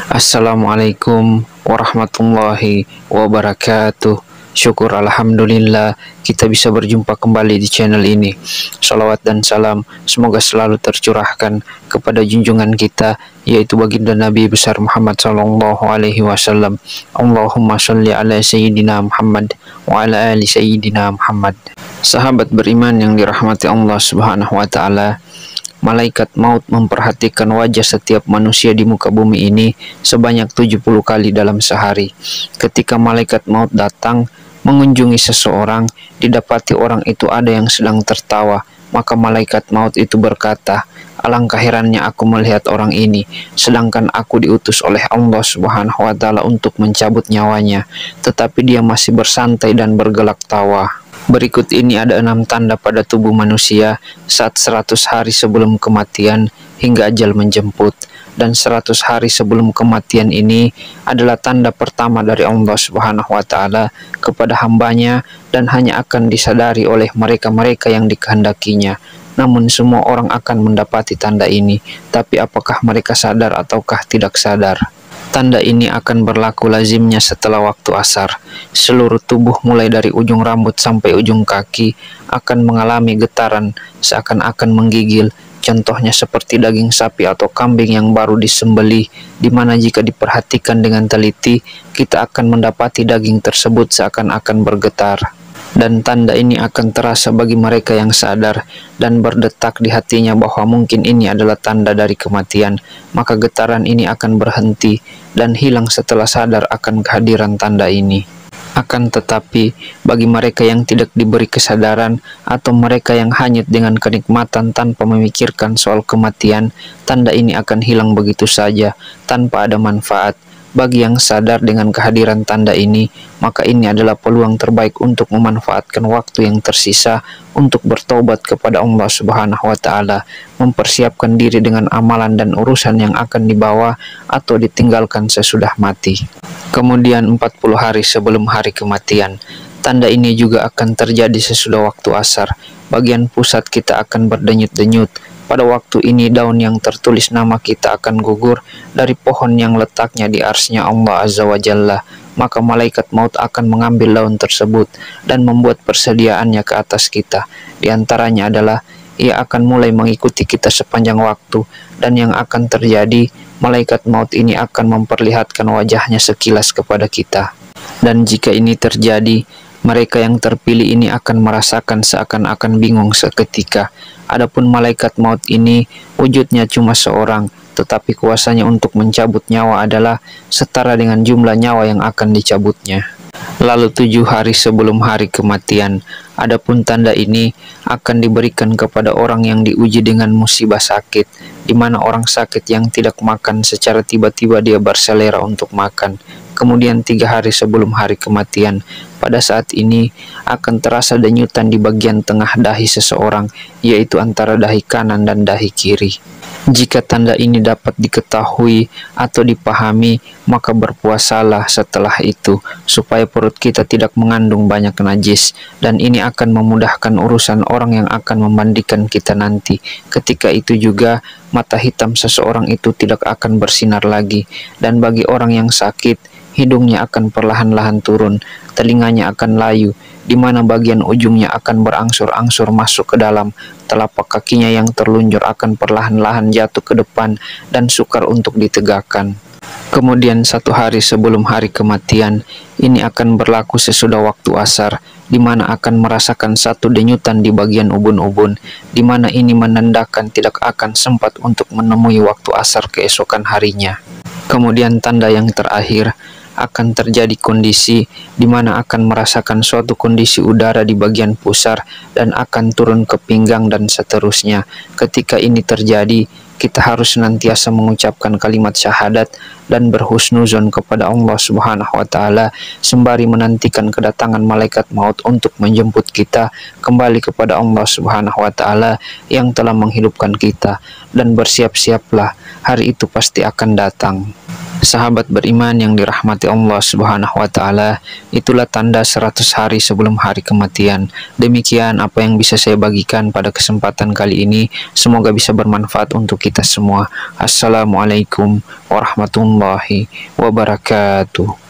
Assalamualaikum warahmatullahi wabarakatuh. Syukur alhamdulillah kita bisa berjumpa kembali di channel ini. Salawat dan salam semoga selalu tercurahkan kepada junjungan kita, yaitu baginda Nabi besar Muhammad sallallahu alaihi wasallam. Allahumma sholli ala sayyidina Muhammad wa ala ali sayyidina Muhammad. Sahabat beriman yang dirahmati Allah Subhanahu wa taala, malaikat maut memperhatikan wajah setiap manusia di muka bumi ini sebanyak 70 kali dalam sehari. Ketika malaikat maut datang mengunjungi seseorang, didapati orang itu ada yang sedang tertawa, maka malaikat maut itu berkata, "Alangkah herannya aku melihat orang ini, sedangkan aku diutus oleh Allah Subhanahu wa taala untuk mencabut nyawanya, tetapi dia masih bersantai dan bergelak tawa." Berikut ini ada 6 tanda pada tubuh manusia saat 100 hari sebelum kematian hingga ajal menjemput. Dan 100 hari sebelum kematian ini adalah tanda pertama dari Allah Subhanahu wa taala kepada hambanya dan hanya akan disadari oleh mereka-mereka yang dikehendakinya. Namun semua orang akan mendapati tanda ini, tapi apakah mereka sadar ataukah tidak sadar? Tanda ini akan berlaku lazimnya setelah waktu asar. Seluruh tubuh mulai dari ujung rambut sampai ujung kaki akan mengalami getaran seakan-akan menggigil. Contohnya seperti daging sapi atau kambing yang baru disembelih, di mana jika diperhatikan dengan teliti, kita akan mendapati daging tersebut seakan-akan bergetar. Dan tanda ini akan terasa bagi mereka yang sadar dan berdetak di hatinya bahwa mungkin ini adalah tanda dari kematian, maka getaran ini akan berhenti dan hilang setelah sadar akan kehadiran tanda ini. Akan tetapi, bagi mereka yang tidak diberi kesadaran atau mereka yang hanyut dengan kenikmatan tanpa memikirkan soal kematian, tanda ini akan hilang begitu saja tanpa ada manfaat. Bagi yang sadar dengan kehadiran tanda ini, maka ini adalah peluang terbaik untuk memanfaatkan waktu yang tersisa untuk bertobat kepada Allah Subhanahu wa taala, mempersiapkan diri dengan amalan dan urusan yang akan dibawa atau ditinggalkan sesudah mati. Kemudian 40 hari sebelum hari kematian, tanda ini juga akan terjadi sesudah waktu asar. Bagian pusat kita akan berdenyut-denyut. Pada waktu ini daun yang tertulis nama kita akan gugur dari pohon yang letaknya di arsy-Nya Allah Azza wa Jalla. Maka malaikat maut akan mengambil daun tersebut dan membuat persediaannya ke atas kita. Di antaranya adalah ia akan mulai mengikuti kita sepanjang waktu, dan yang akan terjadi, malaikat maut ini akan memperlihatkan wajahnya sekilas kepada kita. Dan jika ini terjadi, mereka yang terpilih ini akan merasakan seakan-akan bingung seketika. Adapun malaikat maut ini wujudnya cuma seorang, tetapi kuasanya untuk mencabut nyawa adalah setara dengan jumlah nyawa yang akan dicabutnya. Lalu 7 hari sebelum hari kematian, adapun tanda ini akan diberikan kepada orang yang diuji dengan musibah sakit, di mana orang sakit yang tidak makan secara tiba-tiba dia berselera untuk makan. Kemudian 3 hari sebelum hari kematian, pada saat ini akan terasa denyutan di bagian tengah dahi seseorang, yaitu antara dahi kanan dan dahi kiri. Jika tanda ini dapat diketahui atau dipahami, maka berpuasalah setelah itu, supaya perut kita tidak mengandung banyak najis, dan ini akan memudahkan urusan orang yang akan memandikan kita nanti. Ketika itu juga, mata hitam seseorang itu tidak akan bersinar lagi, dan bagi orang yang sakit, hidungnya akan perlahan-lahan turun, telinganya akan layu, di mana bagian ujungnya akan berangsur-angsur masuk ke dalam, telapak kakinya yang terlunjur akan perlahan-lahan jatuh ke depan dan sukar untuk ditegakkan. Kemudian 1 hari sebelum hari kematian, ini akan berlaku sesudah waktu asar, di mana akan merasakan satu denyutan di bagian ubun-ubun, di mana ini menandakan tidak akan sempat untuk menemui waktu asar keesokan harinya. Kemudian tanda yang terakhir, akan terjadi kondisi di mana akan merasakan suatu kondisi udara di bagian pusar dan akan turun ke pinggang dan seterusnya. Ketika ini terjadi, kita harus senantiasa mengucapkan kalimat syahadat dan berhusnuzon kepada Allah Subhanahu wa taala sembari menantikan kedatangan malaikat maut untuk menjemput kita kembali kepada Allah Subhanahu wa taala yang telah menghidupkan kita, dan bersiap-siaplah, hari itu pasti akan datang. Sahabat beriman yang dirahmati Allah Subhanahu wa taala, itulah tanda 100 hari sebelum hari kematian. Demikian apa yang bisa saya bagikan pada kesempatan kali ini. Semoga bisa bermanfaat untuk kita semua. Assalamualaikum warahmatullahi wabarakatuh.